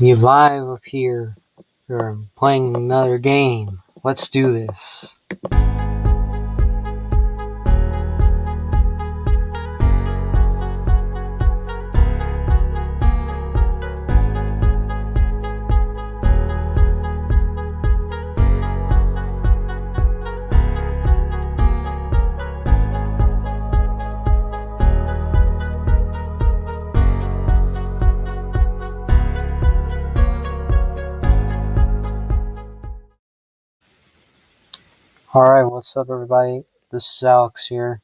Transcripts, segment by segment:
You live up here. You're playing another game. Let's do this. Alright, what's up everybody? This is Alex here.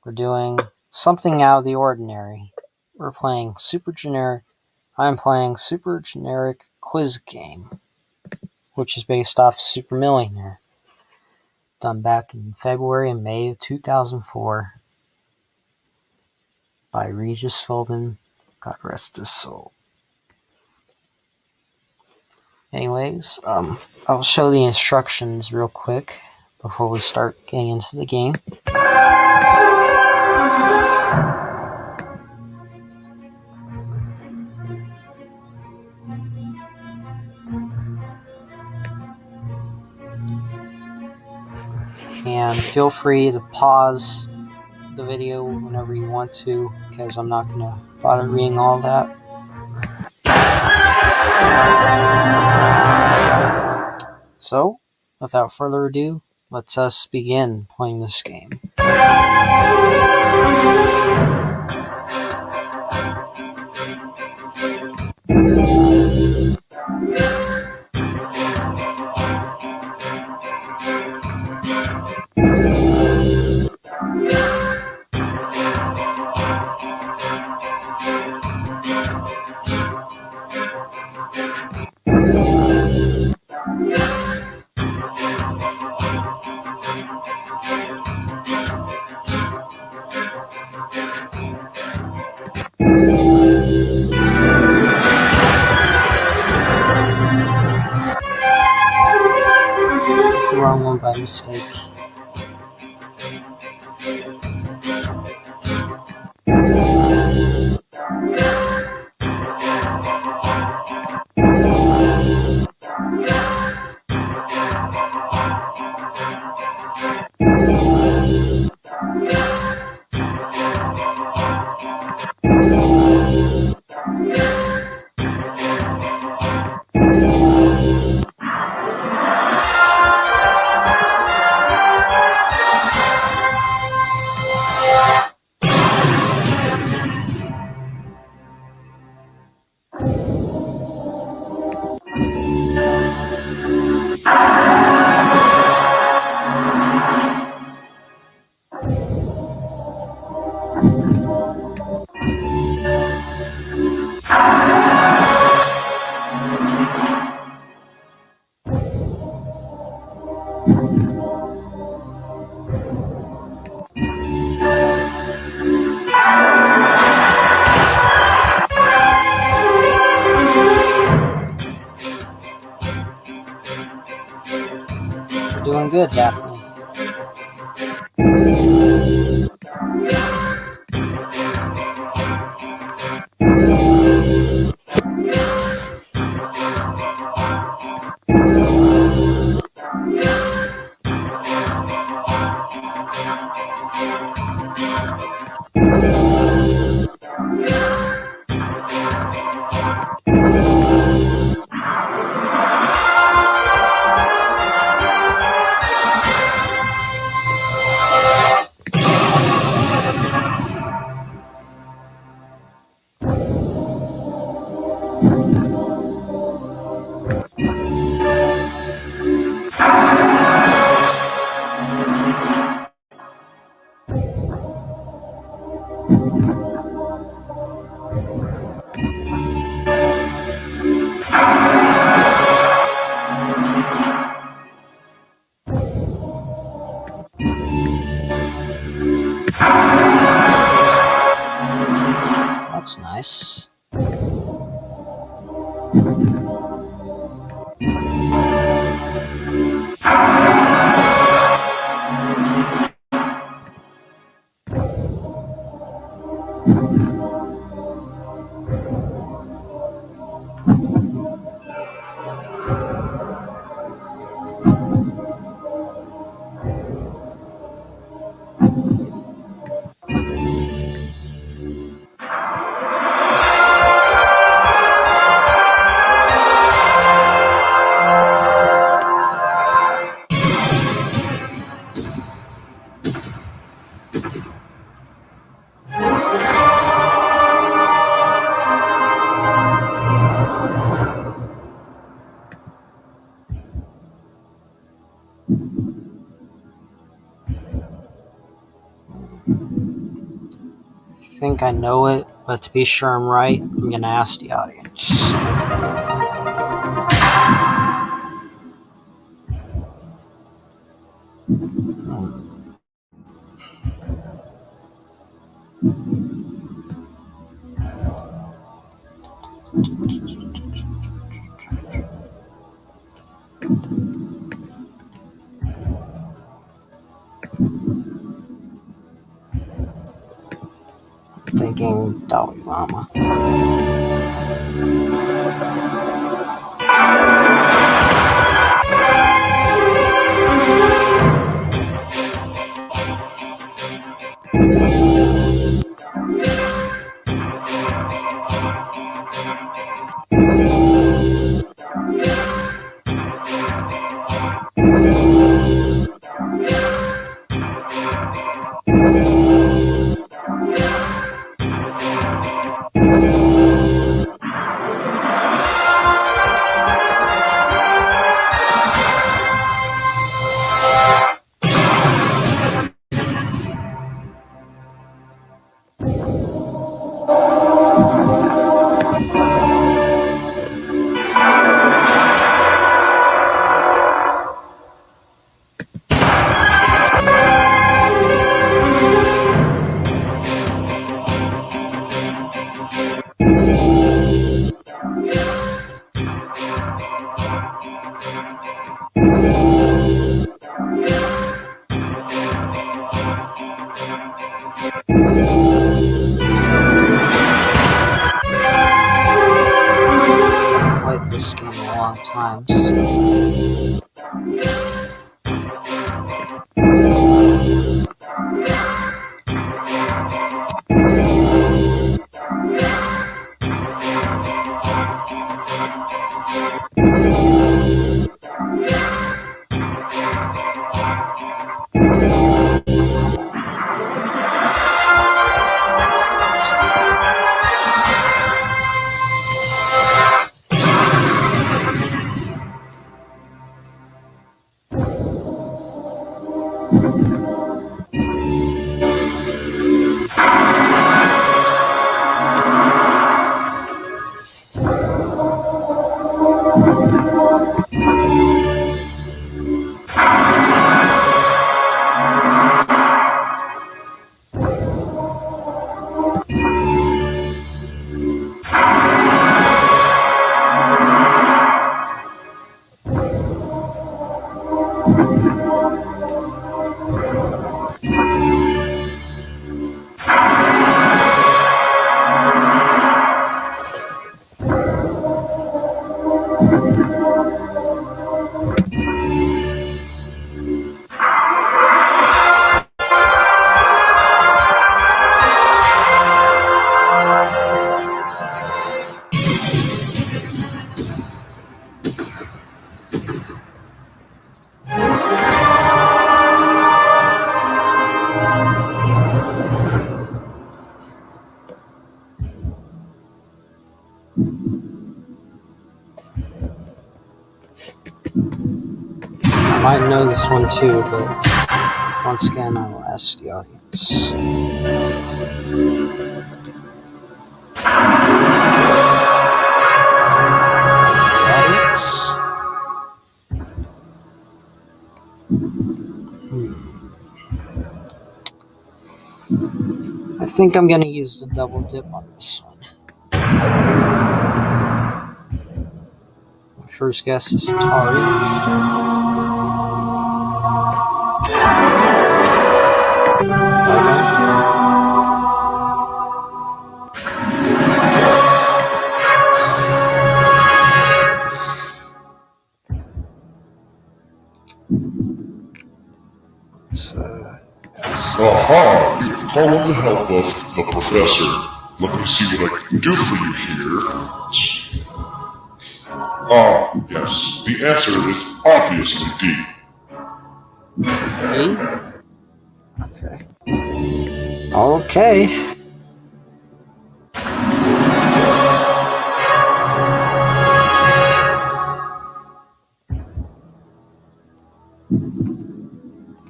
We're doing something out of the ordinary. I'm playing super generic quiz game, which is based off Super Millionaire, done back in February and May of 2004 by Regis Philbin, God rest his soul. Anyways, I'll show the instructions real quick before we start getting into the game. And feel free to pause the video whenever you want to, because I'm not going to bother reading all that. So, without further ado, let us begin playing this game. The wrong one by mistake. You're doing good, Daphne. That's nice. think I know it, but to be sure I'm right, I'm gonna ask the audience. Thinking Dalai Lama. I've played this game a long time, so I might know this one too, but once again, I will ask the audience. Thank you, audience. I think I'm gonna use the double dip on this one. My first guess is Atari. Aha! You've called to help us, the professor. Let me see what I can do for you here. Ah, yes. The answer is obviously D. D? Okay. Okay.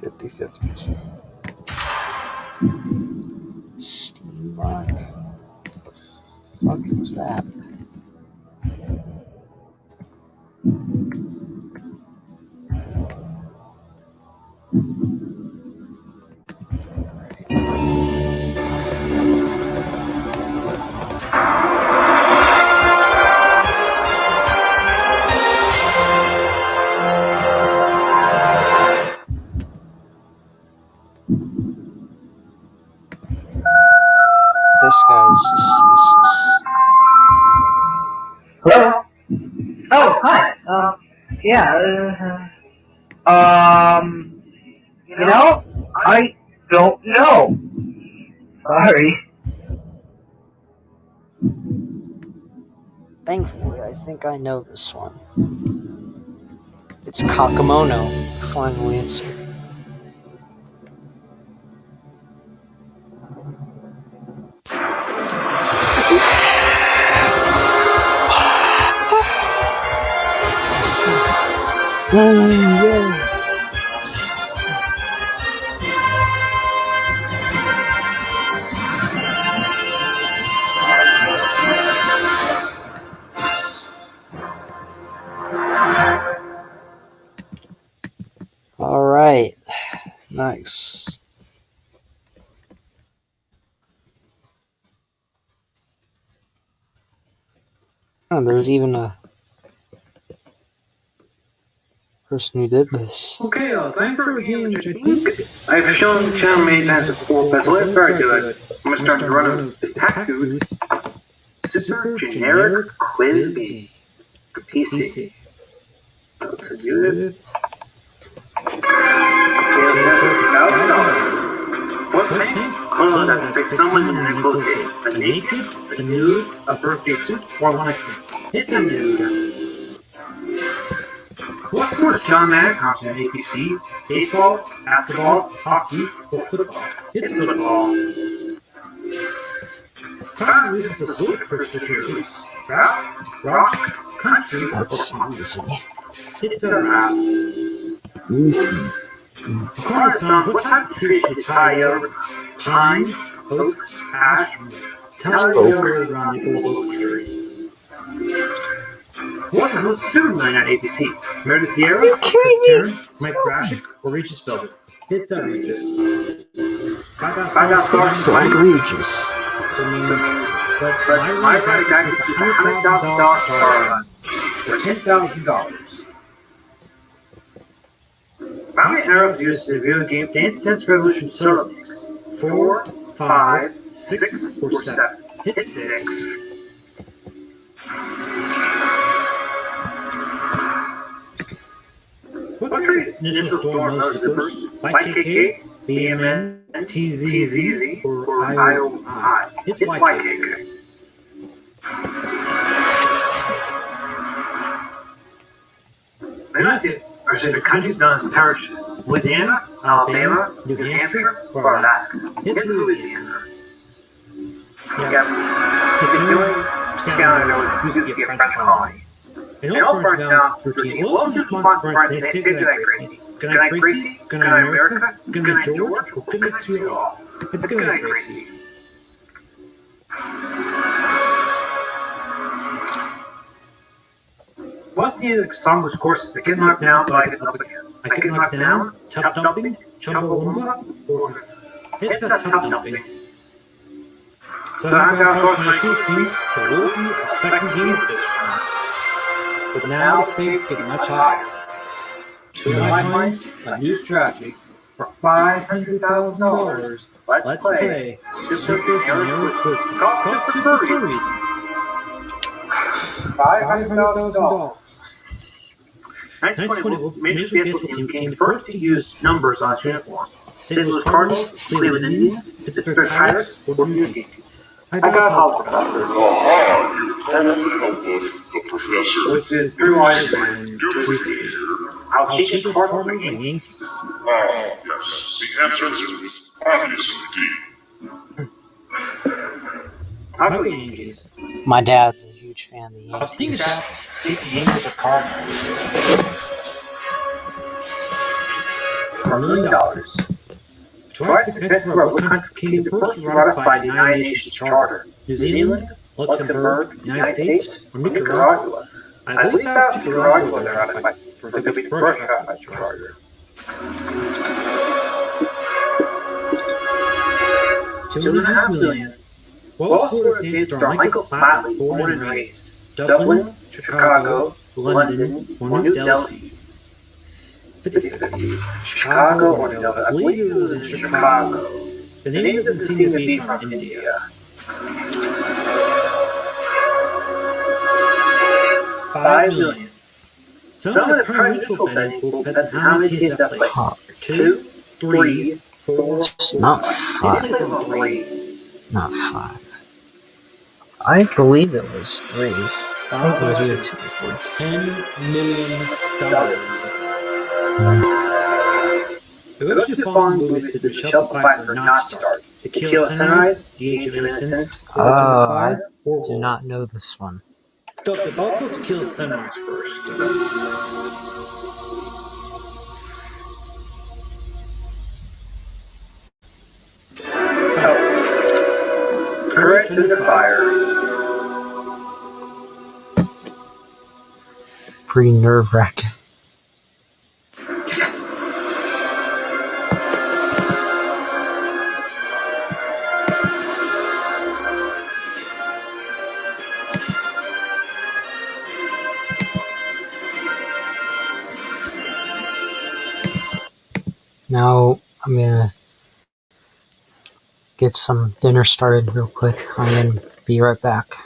$50-50. Steambox. fuck is that? This guy is just useless. Hello? Oh, hi. Yeah, I don't know. Sorry. Thankfully, I think I know this one. It's Kakamono. Final answer. Yeah. Alright. Nice. Oh, there's even a person who did this. Okay, time for a game which I think I've shown the channel many times before, but it's very good. I'm gonna start to run a Packoots Super Generic Quiz Bee for PC. Let's do it. Okay, let's have $1,000. Fourth thing, clothes that depict someone in their clothes day. A naked, a nude, a birthday suit, or one I see. It's a nude. What sports John Madden talks at APC? Baseball, basketball, hockey, or football? It's football. Kind of reasons to salute the first release. Rap, rock, country, That's or pop. easy. It's a rap. According to some, what type of tree should you tie over? Pine, oak, ash, tell me around the old oak tree. What's the host of Superman at ABC? Meredith Vieira, Chris Tarrant, Mike Brashick, or Regis Philbin? It's Regis. $5,000. It's outrageous. So means but my right guy is just $100,000 star run for $10,000. Mount Arrow uses the video game Dance Dance Revolution solo mix. 4, 5, 6, or 7. Hit 6. What trade initial storm those zippers? YKK, BMN, TZZ, or IOI? It's YKK. Are the countries known as parishes? Louisiana, Alabama, New Hampshire, or Alaska? It's Louisiana. Yeah. It's the only state I know who's used to be a French colony. In all parts now, 13. What was your response to Brian saying, say goodnight, Gracie? Goodnight, Gracie? Goodnight, America? Goodnight, George? Or goodnight to you all? It's goodnight, Gracie. What's the end of the song's courses? I get knocked down, but I get up again. I get knocked down, tub dumping, chumbawamba, or it's a tub dumping. So I've got to source my key streams. There will be a second game of this round. But now the stakes get much higher. To my minds, a new strategy. For $500,000, let's play Super Generic Quiz. It's called Super for a reason. $500,000. 1920, Major League Baseball team became the first to use numbers on its uniforms. St. Louis Cardinals, Cleveland Indians, Pittsburgh Pirates, or New York Yankees. I got help, Professor. The professor. Which is Drew Wise and Tuesday. I'll take the Cardinals and Yankees. Yes. The answer is obvious indeed. I'll go Yankees. My dad's a huge fan of the I was thinking Yankees. about taking the Yankees or Cardinals. For $1 million. Twice the defense what country came the first to ratify the United Nations Charter? New Zealand, Luxembourg, United States, or Nicaragua? I believe that's Nicaragua they're not fighting for. They'll be the first to fight Nicaragua. 2.5 million. Well scored dance star Michael Flatley, born and raised Dublin, Chicago, London, or New Delhi. 50-50. Chicago or New Delhi. I believe it was in Chicago. The name doesn't seem to be from India. 5 million. Some of the pari-mutuel betting will bet how many teams that place. 2, 3, 4. It's not Maybe 5. place on 3. Not 5. I believe it was 3. I think it was either 2 or 3. $10 million. The Ocean Fallen movies did the Shopify for Not Start, Tequila Sunrise, The Age of Innocence, I do not know this one. I'll go Tequila Sunrise first. Courage Under Fire. Pretty nerve-wracking. Yes! Now I'm gonna get some dinner started real quick. I'm gonna be right back.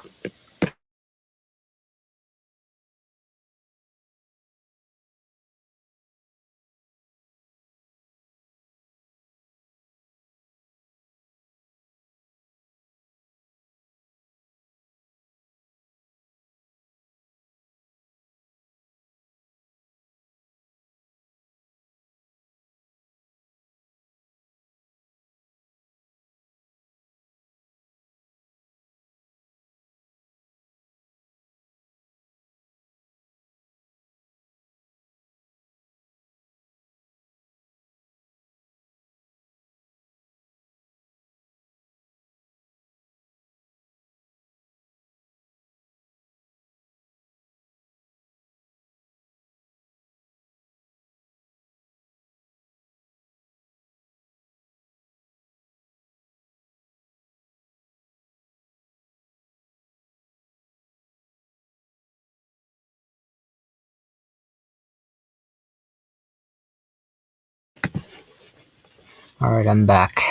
Alright, I'm back.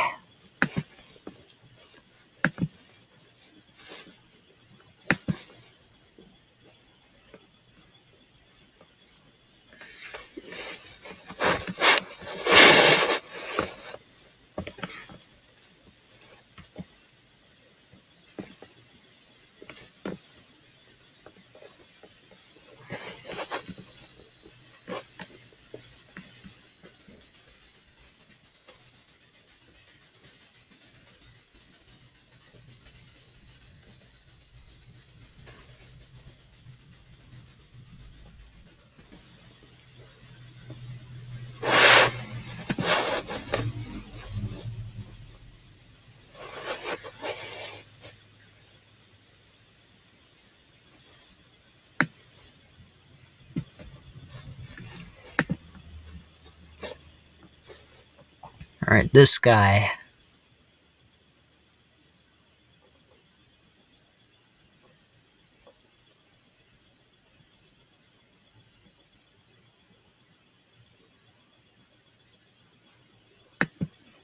Alright, this guy.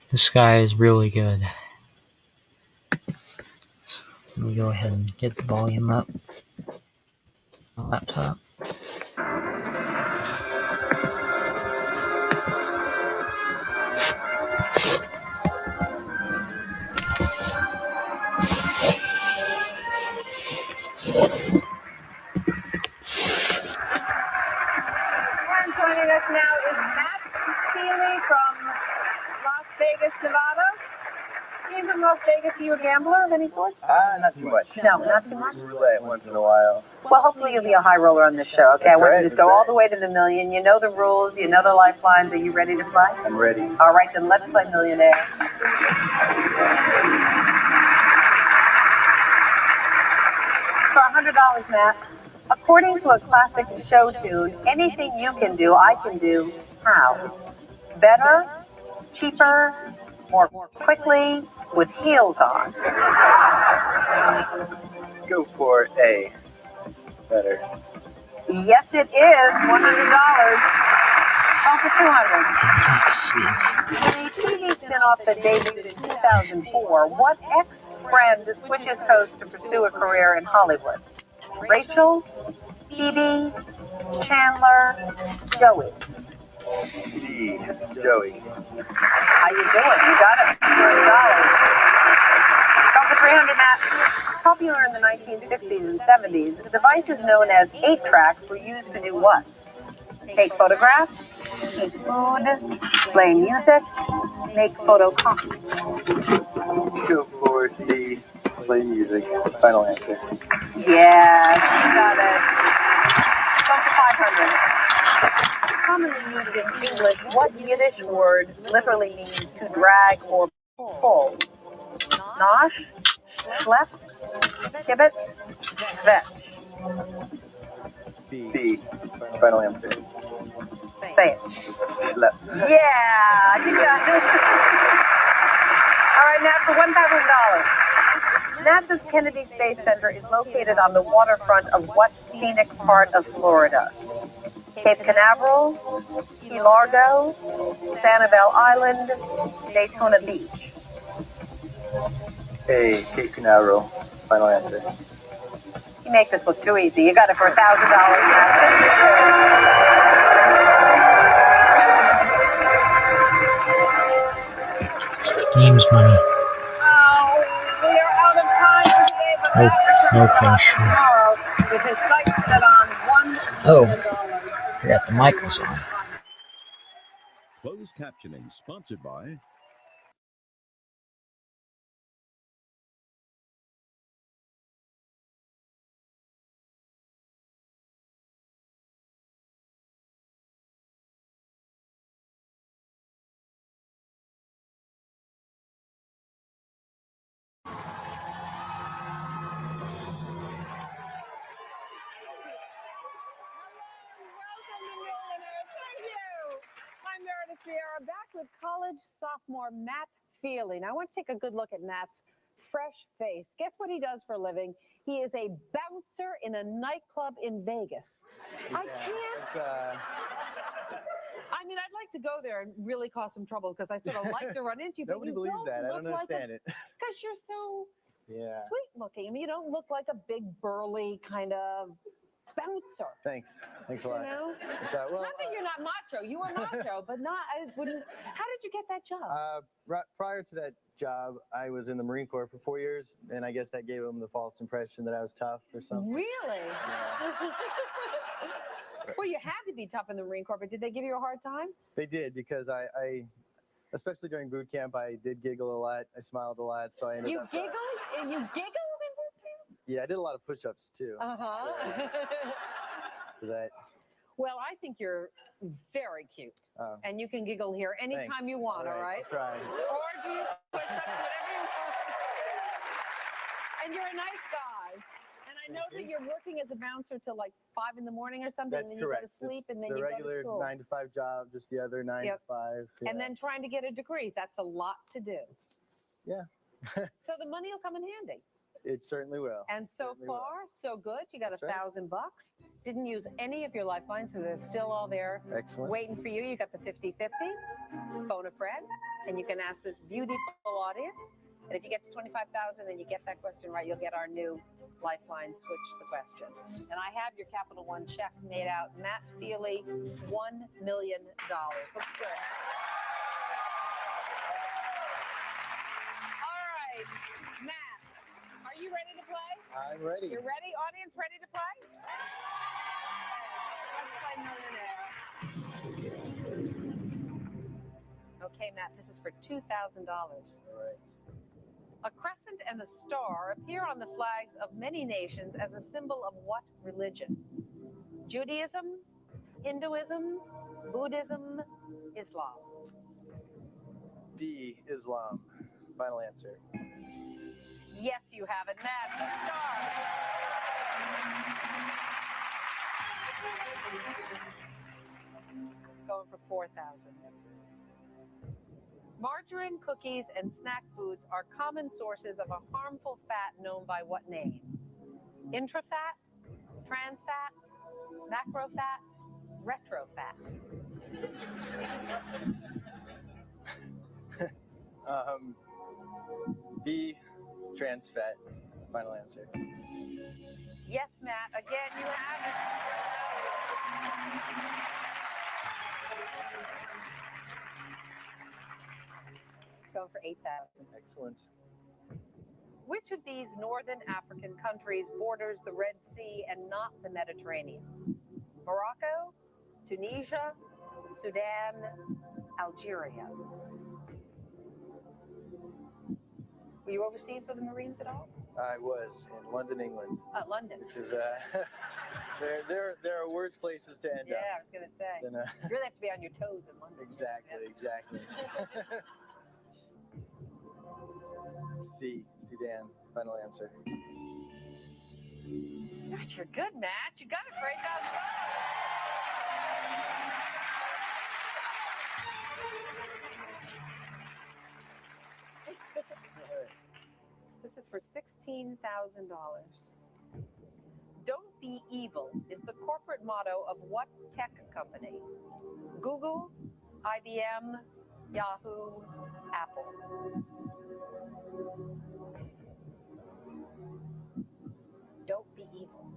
This guy is really good. So let me go ahead and get the volume up on my laptop. Joining us now is Matt Seeley from Las Vegas, Nevada. Came from Las Vegas. Are you a gambler of any sort? Not too much. No, not too much. Roulette once in a while. Well, hopefully you'll be a high roller on this show, okay? I want you to go all the way to the million. You know the rules. You know the lifelines. Are you ready to play? I'm ready. All right, then let's play Millionaire. for $100, Matt. According to a classic show tune, anything you can do, I can do. How? Better, cheaper, more quickly, with heels on. Let's go for A. Better. Yes, it is. $100. Call for 200. Let's see. In a TV spin-off that debuted in 2004, what ex-friend switches coast to pursue a career in Hollywood? Rachel, Phoebe, Chandler, Joey. D. Joey. How you doing? You got it. $200. Call for 300, Matt. Popular in the 1960s and 70s, devices known as 8-tracks were used to do what? Take photographs, eat food, play music, make photocopies. Let's go for C. Play music. Final answer. Yes, you got it. Call for 500. Commonly used in English, what Yiddish word literally means to drag or pull? Nosh, schlepp, kibbutz, vetch. B. Final answer. Say it. Left. Yeah, you got it. All right, now for $1,000. NASA's Kennedy Space Center is located on the waterfront of what scenic part of Florida? Cape Canaveral, Key Largo, Sanibel Island, Daytona Beach. A. Cape Canaveral. Final answer. You make this look too easy. You got it for $1,000. Games money. Oh, we are out of time for today, but Oh, Matt returns okay, to us sure. tomorrow with his sights set on $1 Oh. million. Forgot the mic was on. Closed captioning sponsored by I'm Meredith Vieira, back with college sophomore Matt Feely. Now, I want to take a good look at Matt's fresh face. Guess what he does for a living? He is a bouncer in a nightclub in Vegas. I can't. I mean, I'd like to go there and really cause some trouble because I sort of like to run into you. Nobody believes that. I don't understand it. Because you're so Yeah. sweet looking. I mean, you don't look like a big burly kind of bouncer. Thanks a lot. You know? Well, not that you're not macho. You are macho, but not. I wouldn't. How did you get that job? Prior to that job, I was in the Marine Corps for 4 years, and I guess that gave them the false impression that I was tough or something. Really? Yeah. Well, you had to be tough in the Marine Corps, but did they give you a hard time? They did, because I especially during boot camp, I did giggle a lot. I smiled a lot, so I ended up. You giggled in boot camp? Yeah, I did a lot of push-ups too. For that. Well, I think you're very cute, and you can giggle here anytime you want. All right? I'll try. Or do you push ups, whatever you want. And you're a nice guy. And I know that you're working as a bouncer till like 5 in the morning or something. That's and then correct. You go to sleep, and then it's you a regular go to school. 9 to 5 job, just the other 9 to 5. Yeah. And then trying to get a degree. That's a lot to do. Yeah. So the money will come in handy. It certainly will. And so far, so good. You got That's right. $1,000. Didn't use any of your lifelines, so they're still all there. Excellent. Waiting for you. You got the 50-50. Phone a friend, and you can ask this beautiful audience. And if you get to 25,000 and you get that question right, you'll get our new lifeline. Switch the question. And I have your Capital One check made out. Matt Feely, $1 million. Looks good. All right, Matt. Are you ready to play? I'm ready. You're ready? Audience ready to play? Let's play Millionaire. Okay, Matt, this is for $2,000. All right. A crescent and a star appear on the flags of many nations as a symbol of what religion? Judaism, Hinduism, Buddhism, Islam. D, Islam. Final answer. Yes, you have it, Matt. The star. Going for 4,000. Margarine, cookies, and snack foods are common sources of a harmful fat known by what name? Intrafat, trans fat, macro fat, retro fat. B, trans fat. Final answer. Yes, Matt. Again, you have it. Going for 8,000. Excellent. Which of these northern African countries borders the Red Sea and not the Mediterranean? Morocco, Tunisia, Sudan, Algeria. Were you overseas with the Marines at all? I was in London, England. London. Which is there are worse places to end up. Yeah, I was going to say. Than, you really have to be on your toes in London. Exactly. C, Sudan. Final answer. Gosh, you're good, Matt. You got it right down the road. This is for $16,000. Don't be evil is the corporate motto of what tech company? Google, IBM, Yahoo, Apple. Don't be evil.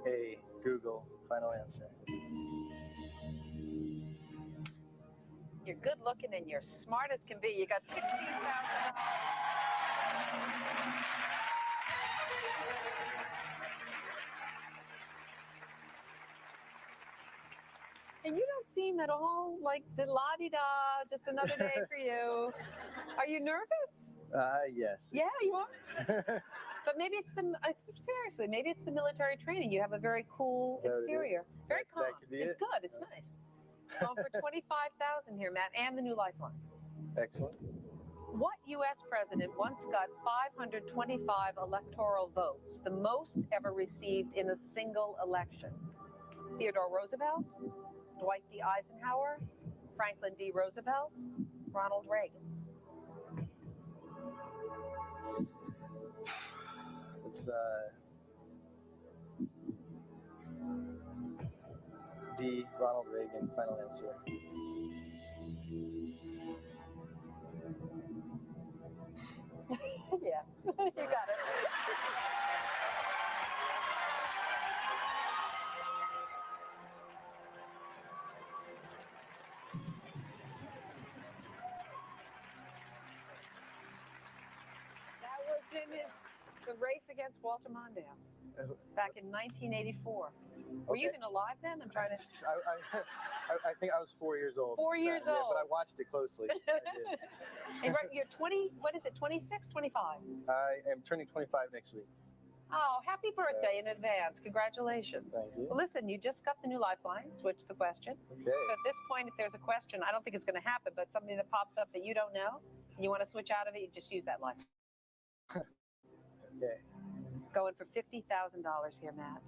A, Google. Final answer. You're good looking and you're smart as can be. You got $16,000. And you don't seem at all like the la-di-da, just another day for you. Are you nervous? Yes. Yeah, you are. But maybe it's seriously, maybe it's the military training. You have a very cool exterior. Very calm. It's good. It's nice. Going for 25,000 here, Matt, and the new lifeline. Excellent. What U.S. president once got 525 electoral votes, the most ever received in a single election? Theodore Roosevelt, Dwight D. Eisenhower, Franklin D. Roosevelt, Ronald Reagan. It's D, Ronald Reagan. Final answer. Yeah, you got it. That was in the race against Walter Mondale back in 1984. Were you even alive then? I'm trying to. I think I was 4 years old. 4 years old. Yeah, but I watched it closely. I did. And you're 20. What is it? 26, 25. I am turning 25 next week. Oh, happy birthday in advance. Congratulations. Thank you. Well, listen, you just got the new lifeline. Switch the question. Okay. So at this point, if there's a question, I don't think it's going to happen, but something that pops up that you don't know, and you want to switch out of it, you just use that line. Okay. Going for $50,000 here, Matt.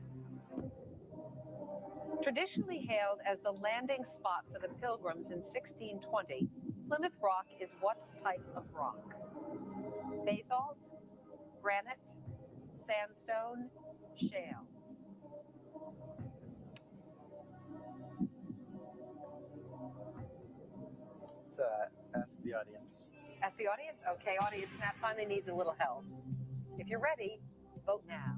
Traditionally hailed as the landing spot for the Pilgrims in 1620, Plymouth Rock is what type of rock? Basalt, granite, sandstone, shale. Let's ask the audience. Ask the audience? Okay, audience, Matt finally needs a little help. If you're ready, vote now.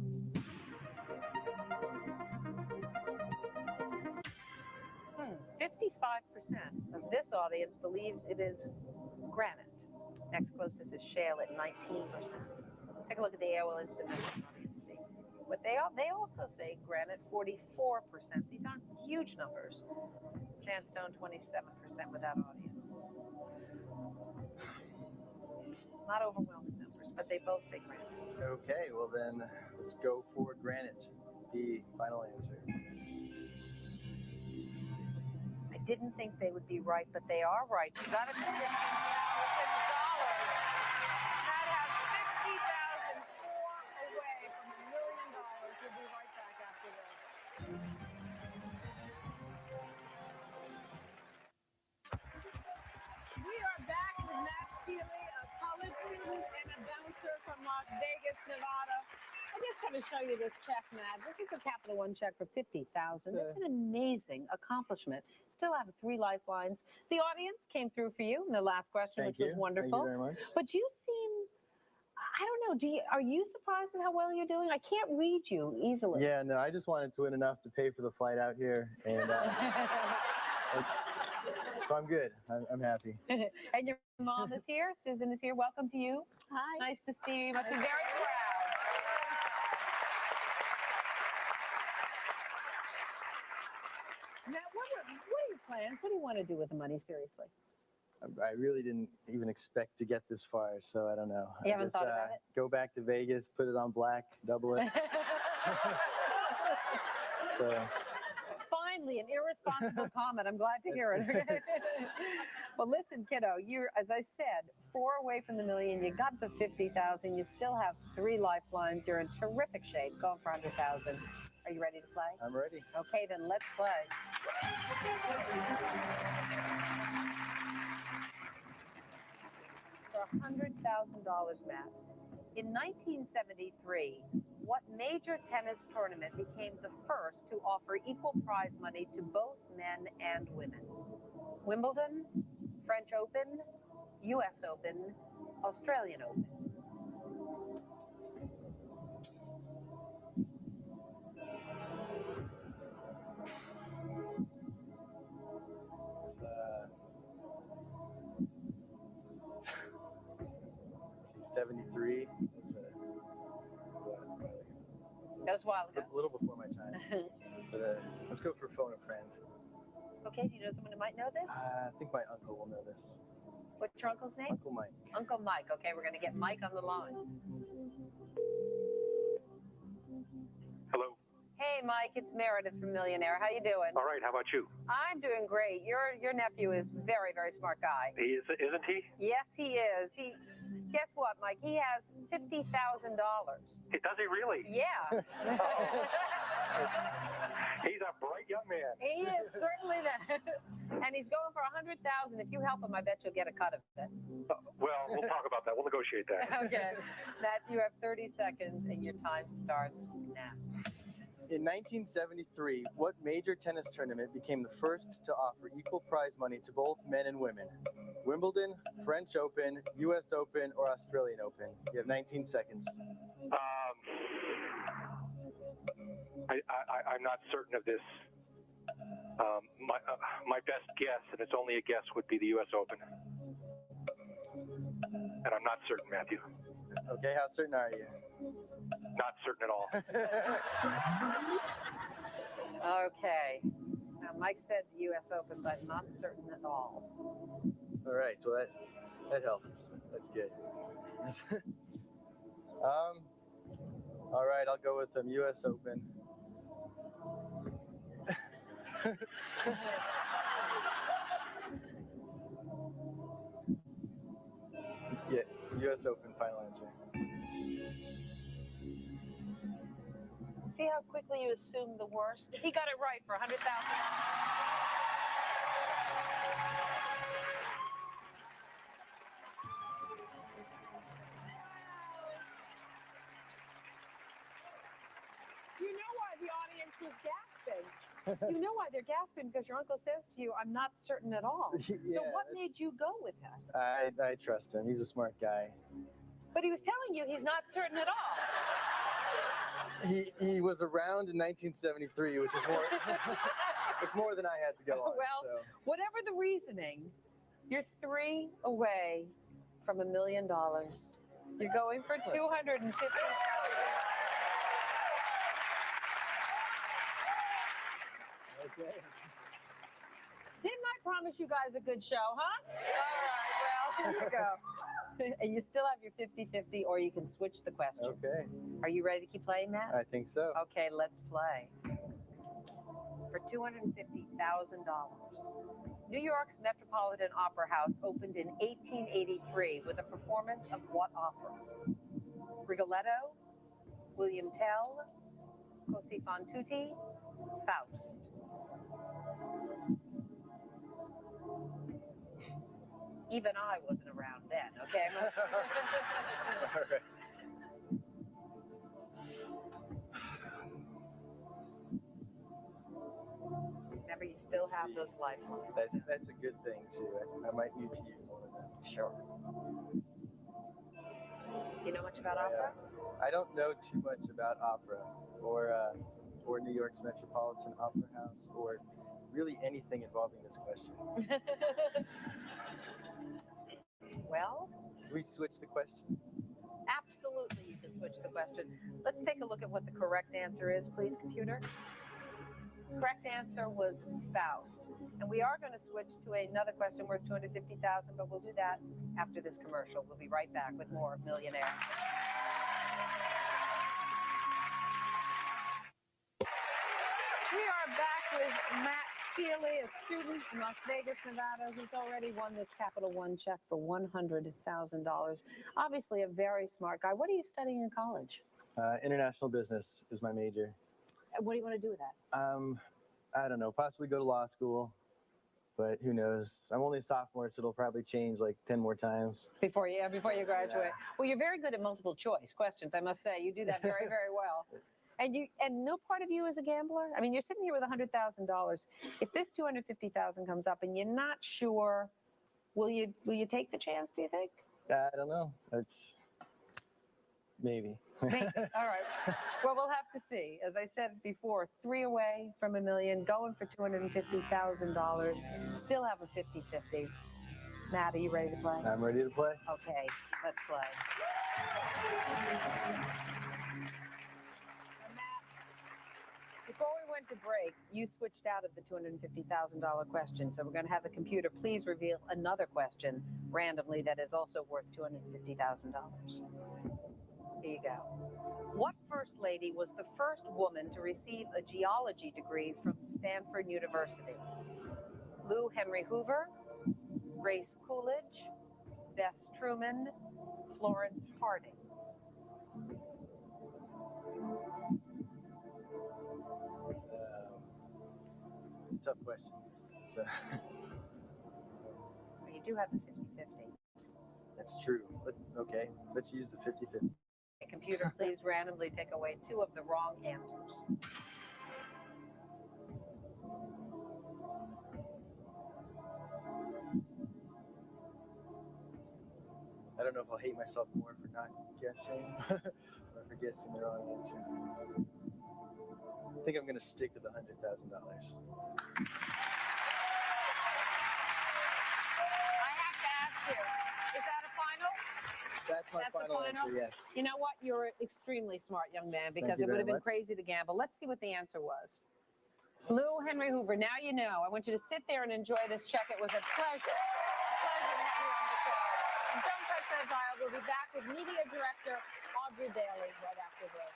55% of this audience believes it is granite. Next closest is shale at 19%. Take a look at the AOL Instant Messaging audience. See what they also say granite 44%. These aren't huge numbers. Sandstone 27% without audience. Not overwhelming numbers, but they both say granite. Okay, well then let's go for granite. The final answer. I didn't think they would be right, but they are right. You got it. $50,000. That has 60,004 away from $1 million. We'll be right back. Las Vegas, Nevada. I'm just going to show you this check, Matt. This is a Capital One check for $50,000. That's an amazing accomplishment. Still have 3 lifelines. The audience came through for you in the last question, which was wonderful. Thank you very much. But you seem, I don't know, are you surprised at how well you're doing? I can't read you easily. Yeah, no, I just wanted to win enough to pay for the flight out here, and so I'm good. I'm happy. And your mom is here. Susan is here. Welcome to you. Hi. Nice to see you. You must be very proud. Now, what are your plans? What do you want to do with the money, seriously? I really didn't even expect to get this far, so I don't know. You haven't thought about it? Go back to Vegas, put it on black, double it. So. Finally, an irresponsible comment. I'm glad to hear it. Well, listen, kiddo, you're, as I said, 4 away from the million. You got the 50,000. You still have 3 lifelines. You're in terrific shape. Going for 100,000. Are you ready to play? I'm ready. Okay, then let's play. For $100,000, Matt. In 1973, what major tennis tournament became the first to offer equal prize money to both men and women? Wimbledon, French Open, U.S. Open, Australian Open. It's 73. That was a while ago. A little before my time. But let's go for phone a friend. Okay, do you know someone who might know this? I think my uncle will know this. What's your uncle's name? Uncle Mike. Uncle Mike. Okay, we're going to get Mike on the line. Hello. Hey, Mike, it's Meredith from Millionaire. How you doing? All right. How about you? I'm doing great. Your nephew is very, very smart guy. He is, isn't he? Yes, he is. Guess what, Mike? He has $50,000. Does he really? Yeah. He's a bright young man. He is certainly that. And he's going for 100,000. If you help him, I bet you'll get a cut of it. Well, we'll talk about that. We'll negotiate that. Okay. Matt, you have 30 seconds, and your time starts now. In 1973, what major tennis tournament became the first to offer equal prize money to both men and women? Wimbledon, French Open, U.S. Open, or Australian Open? You have 19 seconds. I'm not certain of this. My best guess, and it's only a guess, would be the U.S. Open. And I'm not certain, Matthew. Okay, how certain are you? Not certain at all. Okay. Now, Mike said the U.S. Open, but not certain at all. All right, so that helps. That's good. All right, I'll go with U.S. Open. Yeah, U.S. Open, final answer. See how quickly you assume the worst? He got it right for 100,000. You know why the audience is gasping. You know why they're gasping, because your uncle says to you, I'm not certain at all. Yeah, so what made you go with that? I trust him. He's a smart guy. But he was telling you he's not certain at all. He was around in 1973, which is more it's more than I had to go on. Well, so. Whatever the reasoning, you're 3 away from $1 million. You're going for 250,000. Okay. Didn't I promise you guys a good show, huh? All right, well, here you go. And you still have your 50-50, or you can switch the question. Okay. Are you ready to keep playing, Matt? I think so. Okay, let's play. For $250,000, New York's Metropolitan Opera House opened in 1883 with a performance of what opera? Rigoletto, William Tell, Così fan tutti, Faust. Even I wasn't around then, okay? All right. have those lifelines. That's a good thing too. I might need to use one of them. Sure. Do you know much about opera? I don't know too much about opera or New York's Metropolitan Opera House or really anything involving this question. Well, Can we switch the question? absolutely, you can switch the question. Let's take a look at what the correct answer is, please, computer. Correct answer was Faust. And we are going to switch to another question worth $250,000, but we'll do that after this commercial. We'll be right back with more Millionaire. We are back with Matt Feely, a student in Las Vegas, Nevada, who's already won this Capital One check for $100,000. Obviously a very smart guy. What are you studying in college? International business is my major. What do you want to do with that? I don't know, possibly go to law school, but who knows? I'm only a sophomore, so it'll probably change like 10 more times. Before you graduate. Yeah. Well, you're very good at multiple choice questions, I must say. You do that very, very well. And no part of you is a gambler? I mean, you're sitting here with $100,000. If this $250,000 comes up and you're not sure, will you take the chance, do you think? I don't know. Maybe. Maybe. All right. Well, we'll have to see. As I said before, 3 away from $1 million, going for $250,000. Still have a 50-50. Matt, are you ready to play? I'm ready to play. Okay, let's play. Matt, before we went to break, you switched out of the $250,000 question. So we're going to have the computer please reveal another question randomly that is also worth $250,000. Here you go. What first lady was the first woman to receive a geology degree from Stanford University? Lou Henry Hoover, Grace Coolidge, Bess Truman, Florence Harding. It's a tough question. So. Well, you do have the 50-50. That's true. Okay, let's use the 50-50. Computer, please randomly take away 2 of the wrong answers. I don't know if I'll hate myself more for not guessing or for guessing the wrong answer. I think I'm going to stick with the $100,000. I have to ask you, is that a final? That's my final answer, yes. You know what? You're an extremely smart young man because it would have been crazy to gamble. Let's see what the answer was. Lou Henry Hoover. Now you know. I want you to sit there and enjoy this check. It was a pleasure. To have you on the show. And don't touch that dial. We'll be back with Media Director Audrey Bailey right after this.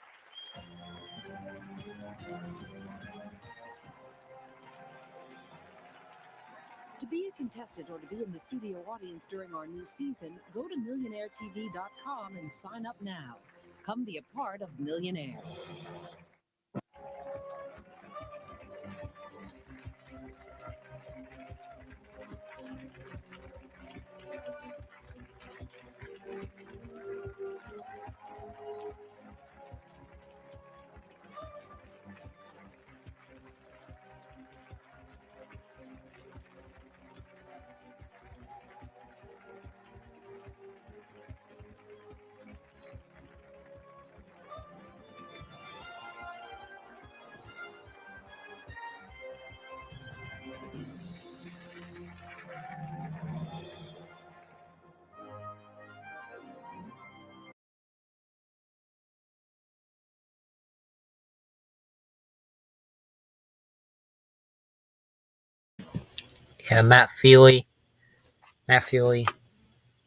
To be a contestant or to be in the studio audience during our new season, go to MillionaireTV.com and sign up now. Come be a part of Millionaire. Yeah, Matt Feely.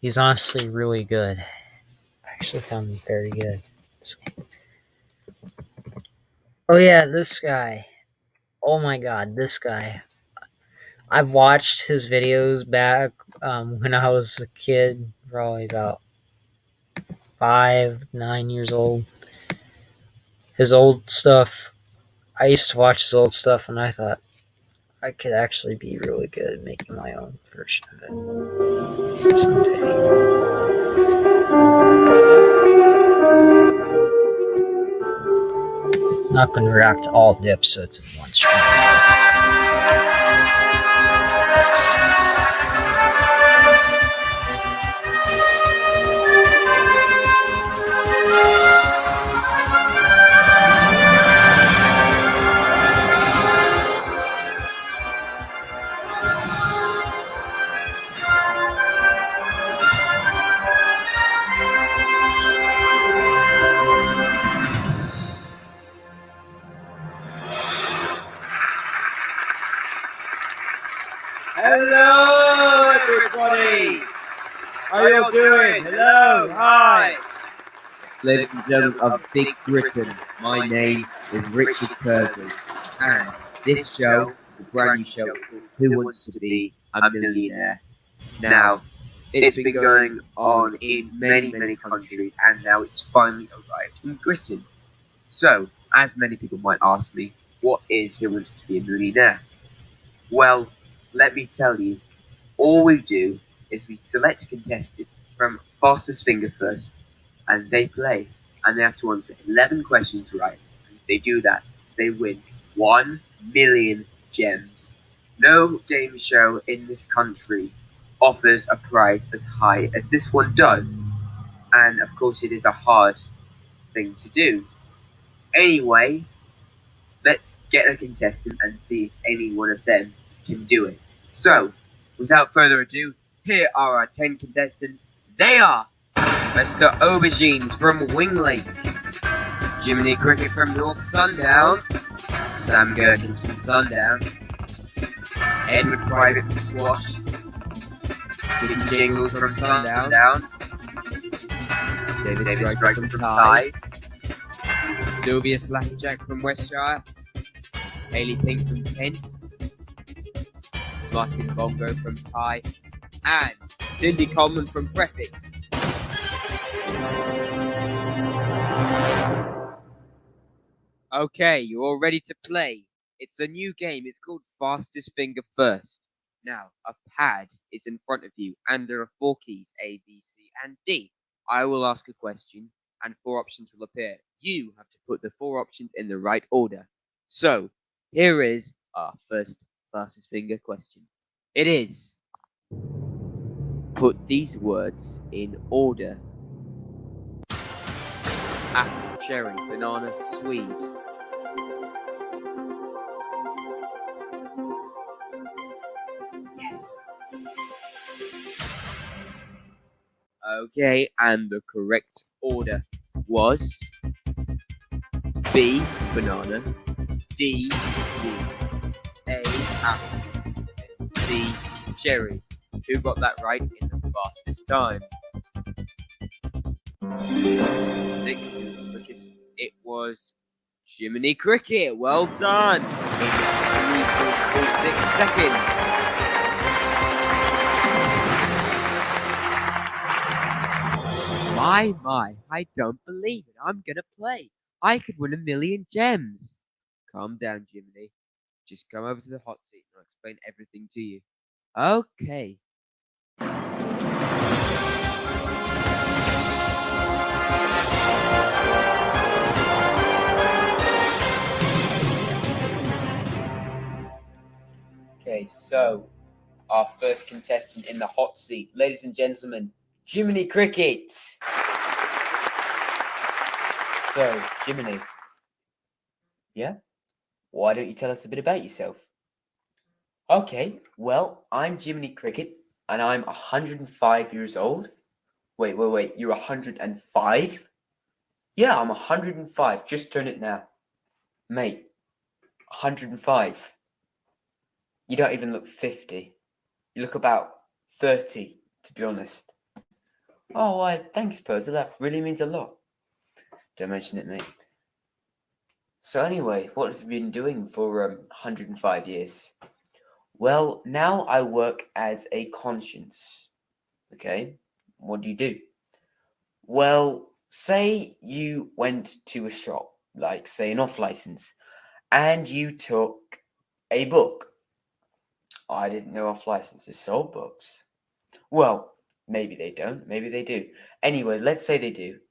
He's honestly really good. I actually found him very good. Oh yeah, this guy. Oh my god, this guy. I've watched his videos back when I was a kid, probably about 9 years old. His old stuff. I used to watch his old stuff and I thought I could actually be really good at making my own version of it someday. I'm not going to react to all the episodes in one stream. next. Hello, everybody! How you doing? Hello, hi! Ladies and gentlemen of Big Britain, my name is Richard Pursley, and this show, the brand new show, is called Who Wants to Be a Millionaire? Now, it's been going on in many, many countries, and now it's finally arrived in Britain. So, as many people might ask me, what is Who Wants to Be a Millionaire? Well, let me tell you, all we do is we select a contestant from fastest finger first, and they play, and they have to answer 11 questions right. And if they do that, they win 1 million gems. No game show in this country offers a prize as high as this one does, and of course it is a hard thing to do. Anyway, let's get a contestant and see if any one of them can do it. So, without further ado, here are our 10 contestants. They are Mr. Aubergines from Wingley, Jiminy Cricket from North Sundown, Sam Gherkins from Sundown, Edward Private from Squash, Kitty Jingles from Sundown, David Striker from Tide, Sylvia Slackjack from Westshire, Hayley Pink from Kent, Martin Bongo from Thai, and Cindy Coleman from Prefix. Okay, you're all ready to play. It's a new game. It's called Fastest Finger First. Now, a pad is in front of you, and there are 4 keys, A, B, C, and D. I will ask a question, and 4 options will appear. You have to put the 4 options in the right order. So, here is our first fastest finger question. It is: put these words in order. Apple, cherry, banana, Swede. Yes. Okay, and the correct order was B, banana, D, Swede, A, apple, and C, cherry. Who got that right in the fastest time? 6 is the quickest. It was Jiminy Cricket. Well done. In 3.46 seconds. My, I don't believe it. I'm gonna play. I could win 1 million gems. Calm down, Jiminy. Just come over to the hot seat and I'll explain everything to you. Okay. Okay, so our first contestant in the hot seat, ladies and gentlemen, Jiminy Cricket. So, Jiminy, yeah? Why don't you tell us a bit about yourself? Okay, well, I'm Jiminy Cricket, and I'm 105 years old. Wait, you're 105? Yeah, I'm 105, just turn it now. Mate, 105. You don't even look 50. You look about 30, to be honest. Oh, why, thanks, Percy, that really means a lot. Don't mention it, mate. So anyway, what have you been doing for 105 years? Well, now I work as a conscience. Okay, what do you do? Well, say you went to a shop, like say an off license, and you took a book. I didn't know off licenses sold books. Well, maybe they don't, maybe they do. Anyway, let's say they do.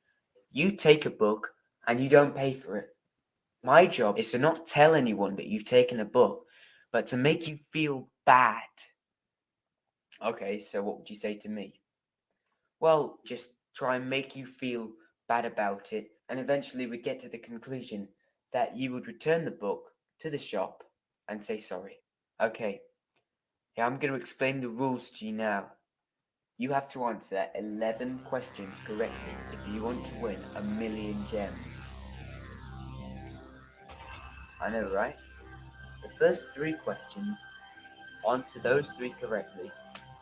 You take a book and you don't pay for it. My job is to not tell anyone that you've taken a book, but to make you feel bad. Okay, so what would you say to me? Well, just try and make you feel bad about it, and eventually we'd get to the conclusion that you would return the book to the shop and say sorry. Okay, yeah, I'm going to explain the rules to you now. You have to answer 11 questions correctly if you want to win 1,000,000 gems. I know, right? The first 3 questions, answer those 3 correctly,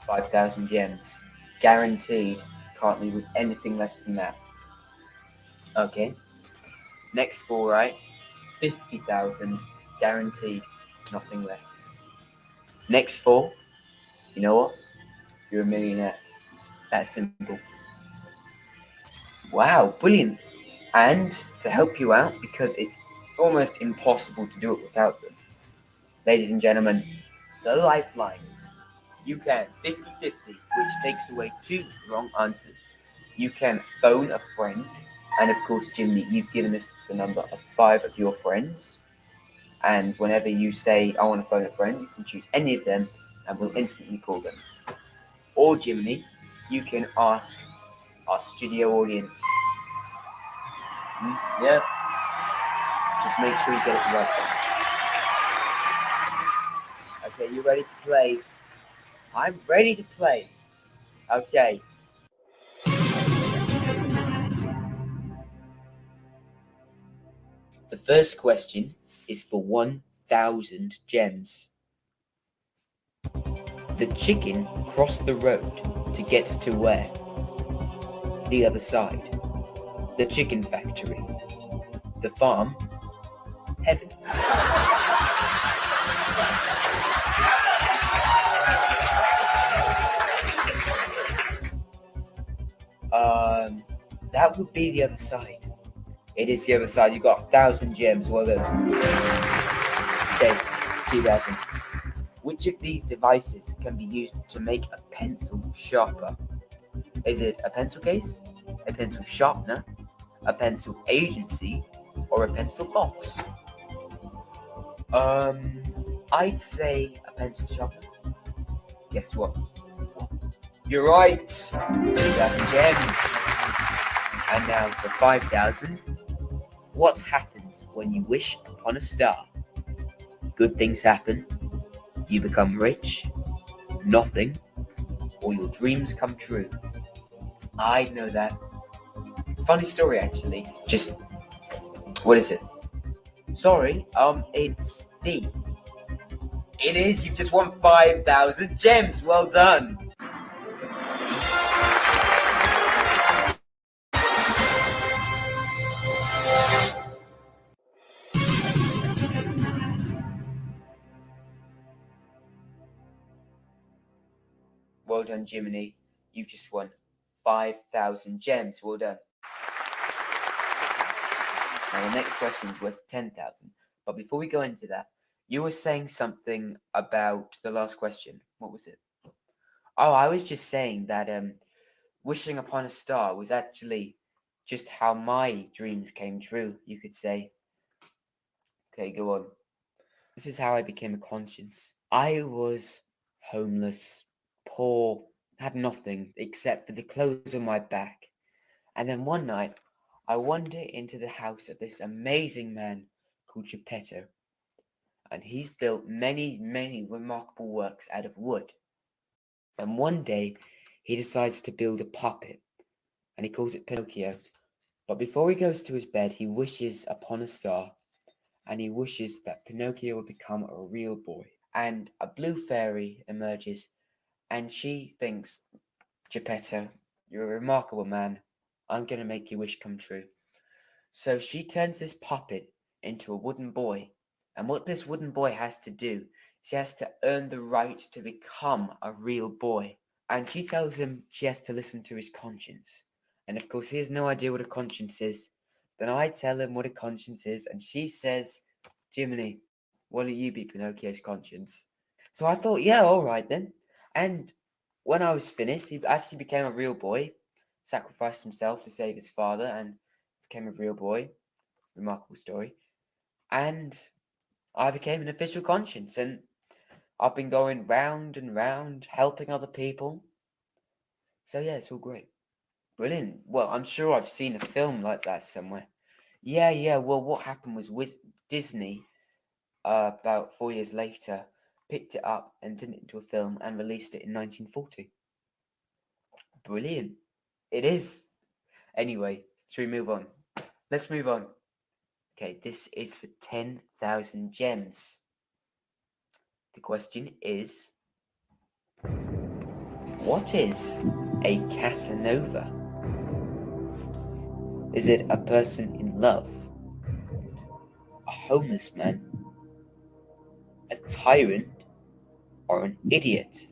5,000 gems. Guaranteed. Can't leave with anything less than that. Okay. Next 4, right? 50,000. Guaranteed. Nothing less. Next 4, you know what? You're a millionaire. That's simple. Wow, brilliant. And to help you out, because it's almost impossible to do it without them, ladies and gentlemen, the lifelines. You can 50-50, which takes away 2 wrong answers. You can phone a friend, and of course, Jimmy, you've given us the number of 5 of your friends. And whenever you say, I want to phone a friend, you can choose any of them, and we'll instantly call them. Or, Jiminy, you can ask our studio audience. Yeah. Just make sure you get it right. Okay, you ready to play? I'm ready to play. Okay. The first question is for 1,000 gems. The chicken crossed the road to get to where? The other side. The chicken factory. The farm. Heaven. That would be the other side. It is the other side. You got 1,000 gems. Well done. Okay, 2,000. Which of these devices can be used to make a pencil sharper? Is it a pencil case, a pencil sharpener, a pencil agency, or a pencil box? I'd say a pencil sharpener. Guess what? You're right. 2,000 gems. And now for 5,000. What happens when you wish upon a star? Good things happen. You become rich. Nothing. Or your dreams come true. I know that. Funny story, actually. Just, what is it? Sorry, it's D. It is. You've just won 5,000 gems. Well done. Well done, Jiminy. You've just won 5,000 gems. Well done. Now, the next question is worth 10,000. But before we go into that, you were saying something about the last question. What was it? Oh, I was just saying that wishing upon a star was actually just how my dreams came true, you could say. Okay, go on. This is how I became a conscience. I was homeless, poor, had nothing except for the clothes on my back. And then one night, I wandered into the house of this amazing man called Geppetto. And he's built many, many remarkable works out of wood. And one day, he decides to build a puppet, and he calls it Pinocchio. But before he goes to his bed, he wishes upon a star, and he wishes that Pinocchio would become a real boy. And a blue fairy emerges, and she thinks, Geppetto, you're a remarkable man. I'm going to make your wish come true. So she turns this puppet into a wooden boy. And what this wooden boy has to do is he has to earn the right to become a real boy. And she tells him she has to listen to his conscience. And of course, he has no idea what a conscience is. Then I tell him what a conscience is, and she says, Jiminy, why don't you be Pinocchio's conscience? So I thought, yeah, all right then. And when I was finished, he actually became a real boy, sacrificed himself to save his father, and became a real boy. Remarkable story. And I became an official conscience. And I've been going round and round, helping other people. So yeah, it's all great. Brilliant. Well, I'm sure I've seen a film like that somewhere. Yeah. Well, what happened was with Disney, about 4 years later, picked it up and turned it into a film and released it in 1940. Brilliant. It is. Anyway, should we move on? Let's move on. Okay, this is for 10,000 gems. The question is, what is a Casanova? Is it a person in love? A homeless man? A tyrant? Or an idiot?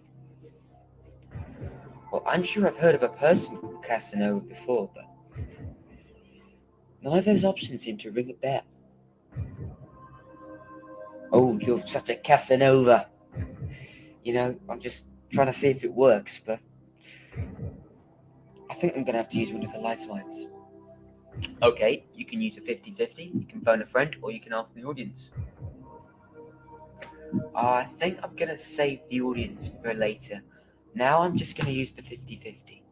Well, I'm sure I've heard of a person called Casanova before, but none of those options seem to ring a bell. Oh, you're such a Casanova. You know, I'm just trying to see if it works, but I think I'm going to have to use one of the lifelines. Okay, you can use a 50-50, you can phone a friend, or you can ask the audience. I think I'm going to save the audience for later. Now I'm just going to use the 50-50.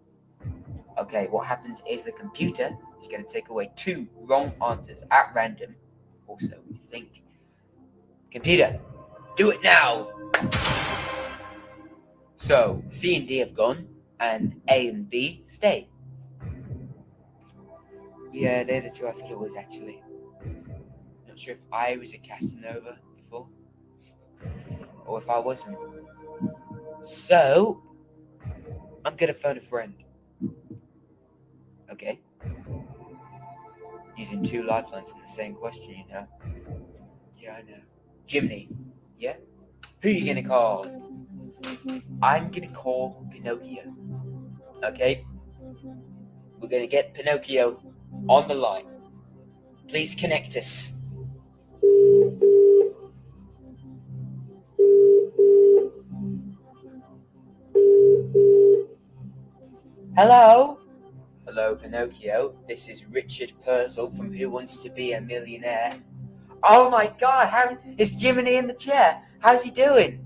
Okay, what happens is the computer is going to take away 2 wrong answers at random. Also, we think. Computer, do it now! So, C and D have gone, and A and B stay. Yeah, they're the 2 I thought it was, actually. Not sure if I was a Casanova before, or if I wasn't. So, I'm gonna phone a friend. Okay? Using 2 lifelines in the same question, you know? Yeah, I know. Jiminy. Yeah? Who are you gonna call? I'm gonna call Pinocchio. Okay? We're gonna get Pinocchio on the line. Please connect us. Hello? Hello, Pinocchio. This is Richard Purcell from Who Wants to Be a Millionaire. Oh my god, how is Jiminy in the chair? How's he doing?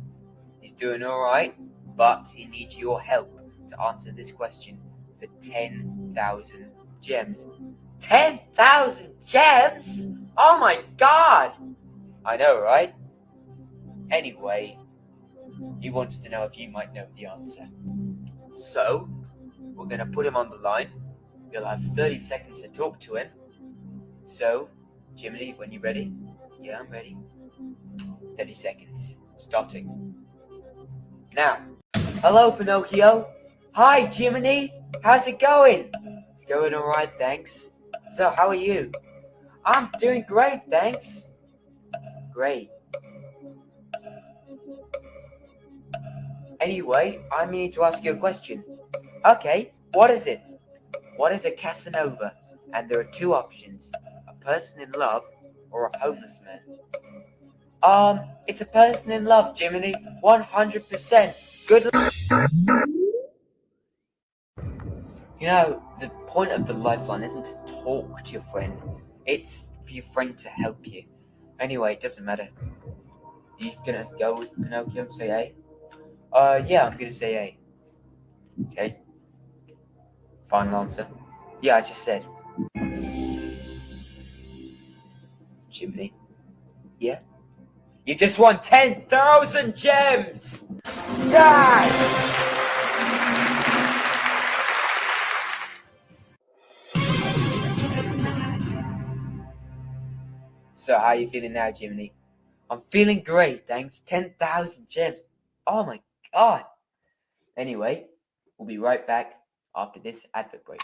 He's doing alright, but he needs your help to answer this question for 10,000 gems. 10,000 gems? Oh my god! I know, right? Anyway, he wants to know if you might know the answer. So, we're going to put him on the line. You'll have 30 seconds to talk to him. So, Jiminy, when you're ready? Yeah, I'm ready. 30 seconds. Starting. Now. Hello, Pinocchio. Hi, Jiminy. How's it going? It's going alright, thanks. So, how are you? I'm doing great, thanks. Great. Anyway, I need to ask you a question. Okay, what is it? What is a Casanova? And there are 2 options. A person in love or a homeless man. It's a person in love, Jiminy. 100%. Good luck. You know, the point of the lifeline isn't to talk to your friend. It's for your friend to help you. Anyway, it doesn't matter. You gonna go with Pinocchio and say A? Yeah, I'm gonna say A. Okay. Final answer. Yeah, I just said. Jiminy. Yeah? You just won 10,000 gems! Yes! So how are you feeling now, Jiminy? I'm feeling great, thanks. 10,000 gems. Oh my god. Anyway, we'll be right back after this advert break.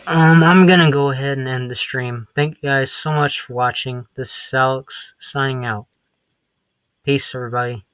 I'm gonna go ahead and end the stream. Thank you guys so much for watching. This is Alex signing out. Peace, everybody.